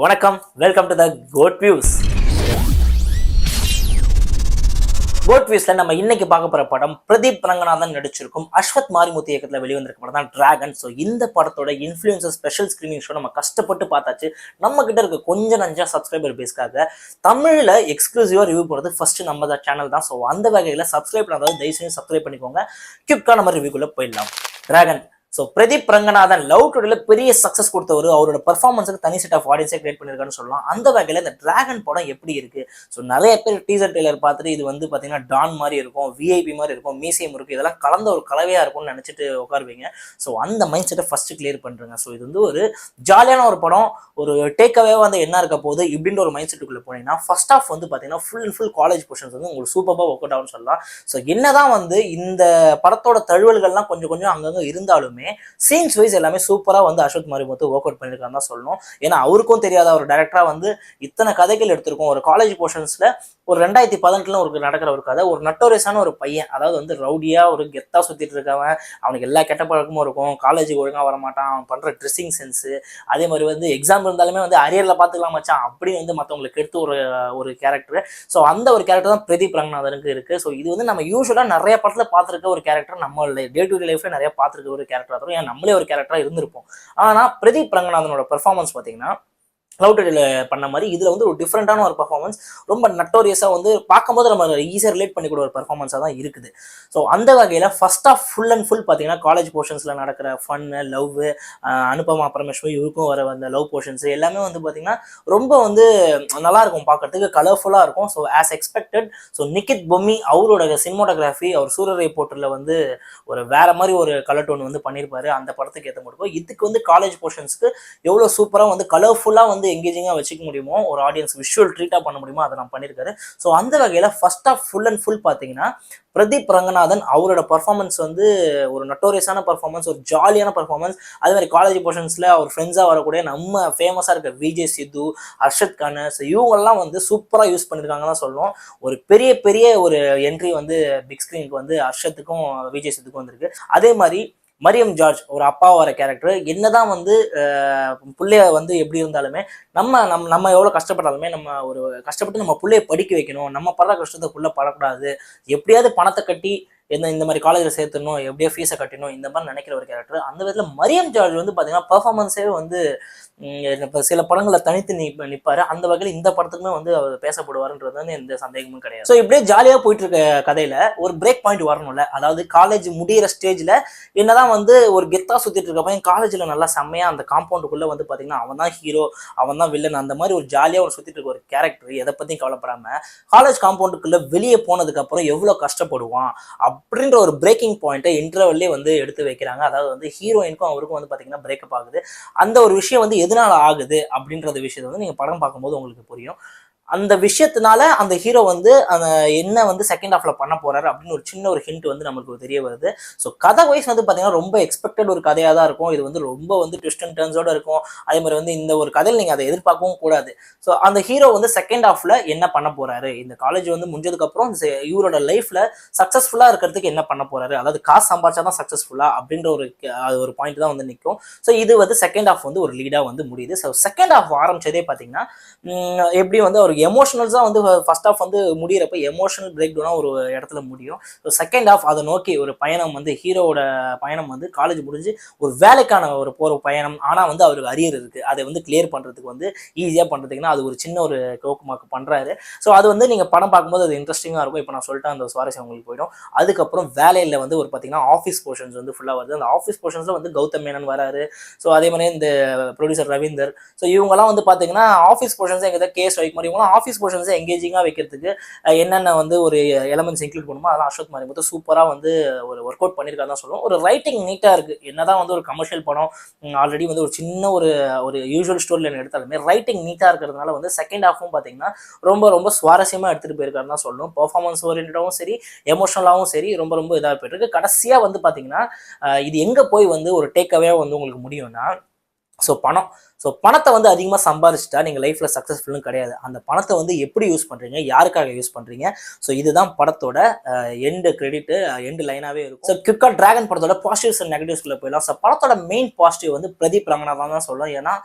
வணக்கம், welcome to the code views. Code வியூஸ்ல நம்ம இன்னைக்கு பார்க்க போற படம் பிரதீப் ரங்கநாதன் நடிச்சிருக்கும் அஸ்வத் மாரிமுத்து இயக்கத்தில் வெளிவந்திருக்க படம் தான் டிராகன். ஸோ இந்த படத்தோட இன்ஃப்ளூயன்சர் ஸ்பெஷல் ஸ்கிரீனிங் ஷோ நம்ம கஷ்டப்பட்டு பார்த்தாச்சு. நம்ம கிட்ட இருக்க கொஞ்சம் நஞ்சா சப்ஸ்கிரைபர் பேஸ்க்காக தமிழ்ல எக்ஸ்க்ளூசிவா ரிவ்யூ போடுறது ஃபர்ஸ்ட் நம்ம சேனல் தான். ஸோ அந்த வகையில் சப்ஸ்கிரைப் பண்ணாத தயவு செஞ்சு சப்ஸ்கிரைப் பண்ணிக்கோங்க. குயிக்கா நம்ம ரிவ்யூக்குள்ள போயிடலாம். Dragon. So Pradeep Ranganathan love டுடேல பெரிய சக்ஸஸ் கொடுத்தவர். அவரோட பெர்ஃபார்மன்ஸுக்கு தனி செட் ஆஃப் ஆடியன்ஸை கிரியேட் பண்ணியிருக்காருன்னு சொல்லலாம். அந்த வகையில் இந்த டிராகன் படம் எப்படி இருக்கு? ஸோ நிறைய பேர் டீசர் டெய்லர் பார்த்துட்டு இது வந்து பார்த்தீங்கன்னா டான் மாதிரி இருக்கும், விஐபி மாதிரி இருக்கும், மியூசியம் இருக்கும், இதெல்லாம் கலந்த ஒரு கலவையாக இருக்கும்னு நினச்சிட்டு உட்காருவீங்க. ஸோ அந்த மைண்ட் செட்டை ஃபர்ஸ்ட் கிளியர் பண்ணுறேங்க. ஸோ இது வந்து ஒரு ஜாலியான ஒரு படம், ஒரு டேக்அவே வந்து என்ன இருக்க போகுது இப்படின்ற ஒரு மைண்ட் செட்டுக்குள்ளே போனீங்கன்னா ஃபர்ஸ்ட் ஆஃப் வந்து பார்த்தீங்கன்னா ஃபுல் காலேஜ் போர்ஷன்ஸ் வந்து உங்களுக்கு சூப்பராக ஒர்க் அவுட் ஆகும்னு சொல்லலாம். ஸோ என்னதான் வந்து இந்த படத்தோட தழுவல்கள்லாம் கொஞ்சம் அங்கங்கே இருந்தாலுமே சீன்ஸ் வைஸ் எல்லாமே சூப்பராக வந்து அஸ்வத் மாரிமுத்து ஒர்க் அவுட் பண்ணியிருக்காருன்னு தான் சொல்லணும். ஏன்னா அவருக்கும் தெரியாத ஒரு டைரக்டராக வந்து இத்தனை கதைகள் எடுத்திருக்கோம். ஒரு காலேஜ் போர்ஷன்ஸில் ஒரு 2018 ஒரு நடக்கிற ஒரு கதை, ஒரு நட்டோரியஸான ஒரு பையன், அதாவது வந்து ரவுடியா ஒரு கெத்தா சுத்திட்டு இருக்கவன், அவனுக்கு எல்லா கெட்ட பழக்கமும் இருக்கும், காலேஜுக்கு ஒழுங்கா வரமாட்டான், அவன் பண்ற ட்ரெஸ்ஸிங் சென்ஸு, அதே மாதிரி வந்து எக்ஸாம் இருந்தாலுமே வந்து அரியர்ல பார்த்துக்கலாம் மச்சான் அப்படி வந்து மற்றவங்களுக்கு எடுத்து ஒரு கேரக்டர். ஸோ அந்த ஒரு கேரக்டர் தான் பிரதீப் ரங்கநாதனுக்கு இருக்கு. ஸோ இது வந்து நம்ம யூஸ்வலாக நிறைய படத்துல பார்த்துருக்க ஒரு கேரக்டர், நம்ம டே டு டே லைஃப்ல நிறைய பார்த்துருக்க ஒரு கேரக்டர் தரும், ஏன் நம்மளே ஒரு கேரக்டரா இருந்திருப்போம். ஆனா பிரதீப் ரங்கநாதனோட பெர்ஃபார்மன்ஸ் பார்த்தீங்கன்னா லவ் டுடேல பண்ண மாதிரி இதுல வந்து ஒரு டிஃப்ரெண்டான ஒரு பர்ஃபார்மன்ஸ், ரொம்ப நட்டோரியஸா வந்து பார்க்கும்போது நம்ம ஈஸியாக ரிலேட் பண்ணிக்கூட ஒரு பர்ஃபார்மன்ஸாக தான் இருக்குது. ஸோ அந்த வகையில் first half full and full பார்த்தீங்கன்னா காலேஜ் போர்ஷன்ஸில் நடக்கிற ஃபன்னு, லவ், அனுபமா பரமேஸ்வரி இவருக்கும் வர அந்த லவ் போர்ஷன்ஸ் எல்லாமே வந்து பார்த்தீங்கன்னா ரொம்ப வந்து நல்லா இருக்கும், பார்க்கறதுக்கு கலர்ஃபுல்லாக இருக்கும். So as expected. So Niketh Bommi அவரோட சினிமோட்டோகிராஃபி, அவர் சூரரை போர்ட்டரில் வந்து ஒரு வேற மாதிரி ஒரு கலர் டோன் வந்து பண்ணியிருப்பாரு அந்த படத்துக்கு ஏற்ற மட்டும். இதுக்கு வந்து காலேஜ் போர்ஷன்ஸ்க்கு எவ்வளோ சூப்பராக வந்து கலர்ஃபுல்லாக வந்து எங்கேஜிங்காக வச்சுக்க முடியுமோ, ஒரு ஆடியன்ஸ் விஷுவல் ட்ரீட்டாக பண்ண முடியுமோ அதை நான் பண்ணியிருக்காரு. ஸோ அந்த வகையில் first half full and full பார்த்தீங்கன்னா பிரதீப் ரங்கநாதன் அவரோட பர்ஃபார்மன்ஸ் வந்து ஒரு நட்டோரியஸான பர்ஃபார்மன்ஸ், ஒரு ஜாலியான பர்ஃபார்மன்ஸ். அதே மாதிரி காலேஜ் போர்ஷன்ஸில் அவர் ஃப்ரெண்ட்ஸாக வரக்கூடிய நம்ம ஃபேமஸாக இருக்க விஜய் சித்து, அர்ஷத் கான், இவங்கெல்லாம் வந்து சூப்பராக யூஸ் பண்ணியிருக்காங்கன்னு தான் சொல்லணும். ஒரு பெரிய ஒரு என்ட்ரி வந்து பிக் ஸ்க்ரீனுக்கு வந்து அர்ஷத்துக்கும் விஜய் சித்துக்கும் வந்திருக்கு. அதே மாதிரி மரியம் ஜார்ஜ் ஒரு அப்பா வர கேரக்டர், என்னதான் வந்து பிள்ளைய வந்து எப்படி இருந்தாலுமே நம்ம எவ்வளோ கஷ்டப்பட்டாலுமே நம்ம ஒரு கஷ்டப்பட்டு நம்ம பிள்ளைய படிக்க வைக்கணும், நம்ம படுற கஷ்டத்துக்குள்ளே படக்கூடாது, எப்படியாவது பணத்தை கட்டி இந்த மாதிரி காலேஜில் சேர்த்துடணும், எப்படியோ ஃபீஸை கட்டணும், இந்த மாதிரி நினைக்கிற ஒரு கேரக்டர். அந்த விதத்தில் மரியம் ஜார்ஜ் வந்து பார்த்தீங்கன்னா பர்ஃபார்மன்ஸே வந்து சில படங்களில் தனித்து நிற்பாரு. அந்த வகையில் இந்த படத்துக்குமே வந்து அவர் பேசப்படுவாருன்றது வந்து எந்த சந்தேகமும் கிடையாது. ஸோ இப்படியே ஜாலியாக போயிட்டு இருக்க கதையில ஒரு பிரேக் பாயிண்ட் வரணும்ல. அதாவது காலேஜ் முடிகிற ஸ்டேஜில் என்னதான் வந்து ஒரு கெத்தா சுற்றிட்டு இருக்க பையன் காலேஜில் நல்லா செம்மையா அந்த காம்பவுண்டுக்குள்ளே வந்து பார்த்தீங்கன்னா அவன் தான் ஹீரோ, அவன் தான் வில்லன், அந்த மாதிரி ஒரு ஜாலியாக ஒரு சுற்றிட்டு இருக்க ஒரு கேரக்டர் எதை பற்றியும் கவலைப்படாமல் காலேஜ் காம்பவுண்டுக்குள்ளே வெளியே போனதுக்கப்புறம் எவ்வளோ கஷ்டப்படுவான் அப்படின்ற ஒரு பிரேக்கிங் பாயிண்ட்டை இன்டர்வல்லே வந்து எடுத்து வைக்கிறாங்க. அதாவது வந்து ஹீரோயினுக்கும் அவருக்கும் வந்து பார்த்தீங்கன்னா பிரேக்கப் ஆகுது. அந்த ஒரு விஷயம் வந்து எதனால ஆகுது அப்படின்றத விஷயத்தை வந்து நீங்கள் படம் பார்க்கும்போது உங்களுக்கு புரியும். அந்த விஷயத்தினால அந்த ஹீரோ வந்து அந்த என்ன வந்து செகண்ட் ஹாஃப்ல பண்ண போறாரு அப்படின்னு ஒரு சின்ன ஒரு ஹிண்ட் வந்து நமக்கு தெரிய வருது. ஸோ கதை வைஸ் வந்து பார்த்தீங்கன்னா ரொம்ப எக்ஸ்பெக்டட் ஒரு கதையாக தான் இருக்கும். இது வந்து ரொம்ப வந்து ட்விஸ்ட் அண்ட் டர்ன்ஸோட இருக்கும். அதே மாதிரி வந்து இந்த ஒரு கதையில் நீங்கள் அதை எதிர்பார்க்கவும் கூடாது. ஸோ அந்த ஹீரோ வந்து செகண்ட் ஹாஃப்ல என்ன பண்ண போறாரு, இந்த காலேஜ் வந்து முடிஞ்சதுக்கு அப்புறம் இவரோட லைஃப்ல சக்சஸ்ஃபுல்லா இருக்கிறதுக்கு என்ன பண்ண போறாரு, அதாவது காசு சம்பாதிச்சா தான் சக்சஸ்ஃபுல்லா அப்படின்ற ஒரு பாயிண்ட் தான் வந்து நிற்கும். ஸோ இது வந்து செகண்ட் ஹாஃப் வந்து ஒரு லீடா வந்து முடியுது. ஸோ செகண்ட் ஹாஃப் ஆரம்பிச்சதே பார்த்தீங்கன்னா எப்படி வந்து அவருக்கு எமோஷனல்ஸாக வந்து ஃபர்ஸ்ட் ஆஃப் வந்து முடிகிறப்ப எமோஷனல் பிரேக் டவுனாக ஒரு இடத்துல முடியும். ஸோ செகண்ட் ஹாஃப் அதை நோக்கி ஒரு பயணம் வந்து ஹீரோவோட பயணம் வந்து காலேஜ் முடிஞ்சு ஒரு வேலைக்கான ஒரு போகிற பயணம். ஆனால் வந்து அவருக்கு அரியர் இருக்குது, அதை வந்து கிளியர் பண்ணுறதுக்கு வந்து ஈஸியாக பண்ணுறதுக்குன்னா அது ஒரு சின்ன ஒரு கோக்குமாக்கு பண்ணுறாரு. ஸோ அது வந்து நீங்கள் படம் பார்க்கும்போது அது இன்ட்ரெஸ்டிங்காக இருக்கும். இப்போ நான் சொல்லிட்டு அந்த சுவாரஸ்யம் உங்களுக்கு போயிடும். அதுக்கப்புறம் வேலையில் வந்து ஒரு பார்த்தீங்கன்னா ஆஃபீஸ் போர்ஷன்ஸ் வந்து ஃபுல்லாக வருது. அந்த ஆஃபீஸ் போர்ஷன்ஸில் வந்து கௌதம் மேனன் வராரு. ஸோ அதே மாதிரி இந்த ப்ரொடியூசர் ரவீந்தர், ஸோ இவங்கெல்லாம் வந்து பார்த்தீங்கன்னா ஆஃபீஸ் போர்ஷன்ஸை எங்கே கேஸ் வைக்க மாதிரி இவங்களாம் ஆஃபீஸ் போர்ஷன்ஸை எங்கேஜிங்காக வைக்கிறதுக்கு என்னென்ன வந்து ஒரு எலமெண்ட்ஸ் இன்க்ளூட் பண்ணுமோ அதெல்லாம் அஸ்வத் மாரிமுத்து சூப்பராக வந்து ஒரு ஒர்க் அவுட் பண்ணியிருக்காரு தான் சொல்லுவோம். ஒரு ரைட்டிங் நீட்டாக இருக்குது. என்னதான் வந்து ஒரு கமர்ஷியல் படம் ஆல்ரெடி வந்து ஒரு சின்ன ஒரு யூஸ்வல் ஸ்டோரி லைன் எடுத்தாலுமே ரைட்டிங் நீட்டாக இருக்கிறதுனால வந்து செகண்ட் ஹாஃபும் பார்த்தீங்கன்னா ரொம்ப சுவாரஸ்யமாக எடுத்துகிட்டு போயிருக்காருன்னு தான் சொல்லணும். பெர்ஃபார்மன்ஸ் ஓரியன்டாகவும் சரி, எமோஷனலாகவும் சரி ரொம்ப இதாக போயிட்டு கடைசியாக வந்து பார்த்தீங்கன்னா இது எங்கே போய் வந்து ஒரு டேக் அவே வந்து உங்களுக்கு முடியும்னா, ஸோ பணம். ஸோ பணத்தை வந்து அதிகமாக சம்பாதிச்சிட்டா நீங்கள் லைஃப்பில் சக்ஸஸ்ஃபுல்லும் கிடையாது. அந்த பணத்தை வந்து எப்படி யூஸ் பண்ணுறீங்க, யாருக்காக யூஸ் பண்ணுறீங்க, ஸோ இதுதான் படத்தோட எண்டு கிரெடிட்டு எண்டு லைனாகவே இருக்கும். ஸோ குயிக்காக டிராகன் படத்தோட பாசிட்டிவ்ஸ் அண்ட் நெகட்டிவ்ஸ்குள்ளே போயிடலாம். ஸோ படத்தோட மெயின் பாசிட்டிவ் வந்து பிரதீப் ரங்கநாதன் தான் சொல்லலாம். ஏன்னா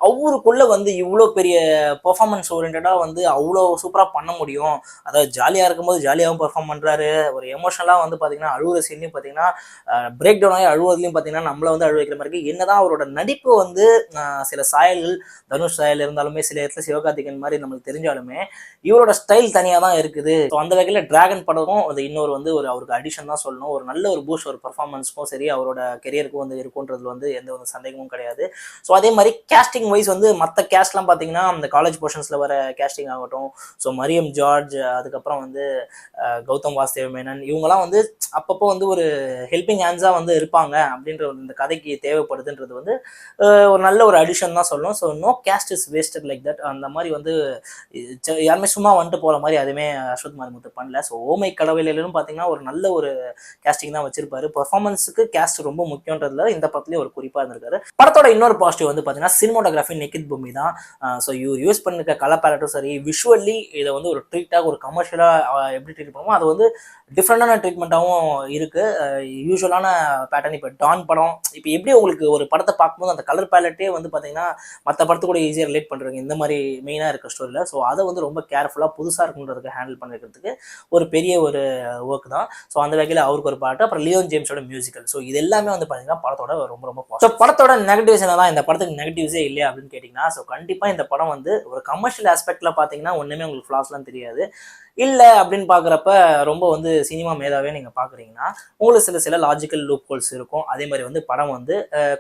அவருக்குள்ள வந்து இவ்வளோ பெரிய பெர்ஃபார்மன்ஸ் ஓரியன்டாக வந்து அவ்வளோ சூப்பராக பண்ண முடியும். அதாவது ஜாலியாக இருக்கும்போது ஜாலியாகவும் பெர்ஃபார்ம் பண்ணுறாரு. ஒரு எமோஷனலாக வந்து பார்த்தீங்கன்னா அழுகுற சீன்லையும் பார்த்தீங்கன்னா பிரேக் டவுன் ஆகி அழுவதுலையும் பார்த்தீங்கன்னா நம்மளை வந்து அழுவ வைக்கிற மாதிரி இருக்குது. என்னதான் அவரோட நடிப்பு வந்து சில சாயல்கள் தனுஷ் சாயல் இருந்தாலுமே, சில இடத்துல சிவகார்த்திகேயன் மாதிரி நம்மளுக்கு தெரிஞ்சாலுமே இவரோட ஸ்டைல் தனியாக தான் இருக்குது. ஸோ அந்த வகையில் டிராகன் படமும் அது இன்னொரு வந்து ஒரு அவருக்கு அடிஷன் தான் சொல்லணும். ஒரு நல்ல ஒரு பூஸ்ட் ஒரு பர்ஃபார்மன்ஸ்க்கும் சரி, அவரோட கெரியருக்கும் வந்து இருக்குன்றது வந்து எந்த ஒரு சந்தேகமும் கிடையாது. ஸோ அதே மாதிரி கேஸ்டிங் வைஸ் வந்து மற்ற கேஸ்ட்லாம் பார்த்தீங்கன்னா அந்த காலேஜ் போர்ஷன்ஸில் வர கேஸ்டிங் ஆகட்டும், ஸோ மரியம் ஜார்ஜ், அதுக்கப்புறம் வந்து கௌதம் வாசுதேவ மேனன், இவங்கெல்லாம் வந்து அப்பப்போ வந்து ஒரு ஹெல்பிங் ஹேண்ட்ஸாக வந்து இருப்பாங்க அப்படின்ற இந்த கதைக்கு தேவைப்படுதுன்றது வந்து ஒரு நல்ல ஒரு அடிஷன் தான் சொல்லணும். So no cast is wasted like that. அந்த மாதிரி வந்து யாருமே சும்மா வந்துட்டு போகிற மாதிரி அதுவுமே அஸ்வத் மாரிமுத்து பண்ணல. ஸோ ஓமை கடவுளிலும் பார்த்தீங்கன்னா ஒரு நல்ல ஒரு கேஸ்டிங் தான் வச்சிருப்பாரு. பெர்ஃபார்மன்ஸுக்கு கேஸ்ட் ரொம்ப முக்கியன்றதுல இந்த படத்துலேயே ஒரு குறிப்பாக இருந்திருக்காரு. படத்தோட இன்னொரு பாசிட்டிவ் வந்து பார்த்தீங்கன்னா சினிமோட்டோகிராஃபி நிக்கித் பூமி தான். ஸோ இவர் யூஸ் பண்ணிருக்க கலர் பேலட்டும் சரி, விஷுவலி இதை வந்து ஒரு ட்ரீட்டாக ஒரு கமர்ஷியலாக எப்படி ட்ரீட் பண்ணுமோ அது வந்து டிஃப்ரெண்டான ட்ரீட்மெண்ட்டாகவும் இருக்குது. யூஸ்வலான பேட்டர்ன். இப்போ டான் படம் இப்போ எப்படி உங்களுக்கு ஒரு படத்தை பார்க்கும்போது அந்த கலர் பேலட்டே வந்து பார்த்தீங்கன்னா மற்ற படத்து கூட ஈஸியாக ரிலேட் பண்ணுறீங்க இந்த மாதிரி மெயினாக இருக்க ஸ்டோரியில். ஸோ அதை வந்து ரொம்ப கேர்ஃபுல்லாக புதுசாக இருக்குன்றதுக்கு ஹேண்டில் பண்ணிக்கிறதுக்கு ஒரு பெரிய ஒரு ஒர்க் தான். ஸோ அந்த வகையில் அவருக்கு ஒரு பாட்டு, அப்புறம் லியோன் ஜேம்ஸோட மியூசிக்கல். ஸோ இது எல்லாமே வந்து பார்த்தீங்கன்னா படத்தோட ரொம்ப ரொம்ப ஸோ படத்தோட நெகட்டிவ்ஸ் என்ன தான், இந்த படத்துக்கு நெகட்டிவ்ஸே இல்லையா அப்படின்னு கேட்டிங்கன்னா, ஸோ கண்டிப்பாக இந்த படம் வந்து ஒரு கமர்ஷியல் ஆஸ்பெக்டில் பார்த்தீங்கன்னா ஒன்றுமே உங்களுக்கு ஃப்ளாஸ்லாம் தெரியாது. இல்லை அப்படின்னு பார்க்குறப்ப ரொம்ப வந்து சினிமா மேதாவே நீங்கள் பார்க்குறீங்கன்னா உங்களுக்கு சில லாஜிக்கல் லூப் ஹோல்ஸ் இருக்கும். அதே மாதிரி வந்து படம் வந்து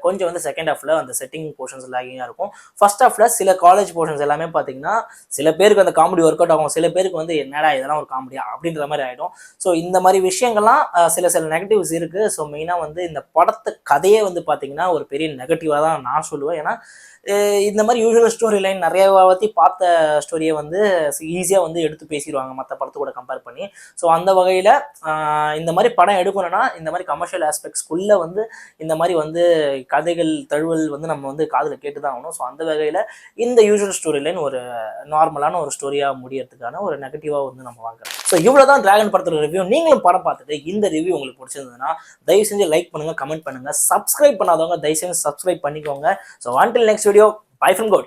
கொஞ்சம் வந்து செகண்ட் ஹாஃபில் அந்த செட்டிங் போர்ஷன்ஸ் லேகிங்காக இருக்கும். ஃபர்ஸ்ட் ஹாஃபில் சில காலேஜ் போர்ஷன்ஸ் எல்லாமே பார்த்தீங்கன்னா சில பேருக்கு அந்த காமெடி ஒர்க் அவுட் ஆகும், சில பேருக்கு வந்து என்னடா இதெல்லாம் ஒரு காமெடியா அப்படின்ற மாதிரி ஆகிடும். ஸோ இந்த மாதிரி விஷயங்கள்லாம் சில நெகட்டிவ்ஸ் இருக்குது. ஸோ மெயினாக வந்து இந்த படத்து கதையே வந்து பார்த்தீங்கன்னா ஒரு பெரிய நெகட்டிவாக தான் நான் சொல்லுவேன். ஏன்னா இந்த மாதிரி யூஸ்வல் ஸ்டோரி லைன் நிறைய வாட்டி பார்த்த ஸ்டோரியை வந்து ஈஸியாக வந்து எடுத்து பேசிடுவாங்க மற்ற படத்து கூட கம்பேர் பண்ணி. ஸோ அந்த வகையில் இந்த மாதிரி படம் எடுக்கணும்னா இந்த மாதிரி கமர்ஷியல் ஆஸ்பெக்ட்ஸ்குள்ளே வந்து இந்த மாதிரி வந்து கதைகள் தழுவல் வந்து நம்ம வந்து காதில் கேட்டு தான் ஆகணும். ஸோ அந்த வகையில் இந்த யூஸ்வல் ஸ்டோரி லைன் ஒரு நார்மலான ஒரு ஸ்டோரியாக முடியறதுக்கான ஒரு நெகட்டிவாக வந்து நம்ம வாங்குறோம். ஸோ இவ்வளோ தான் டிராகன் படத்தோட ரிவ்யூ. நீங்களும் படம் பார்த்துட்டு இந்த ரிவ்யூ உங்களுக்கு பிடிச்சிருந்ததுன்னா தயவு செஞ்சு லைக் பண்ணுங்கள், கமெண்ட் பண்ணுங்கள். சப்ஸ்கிரைப் பண்ணாதவங்க தயவு செஞ்சு சப்ஸ்கிரைப் பண்ணிக்கோங்க. So until next video, bye from God.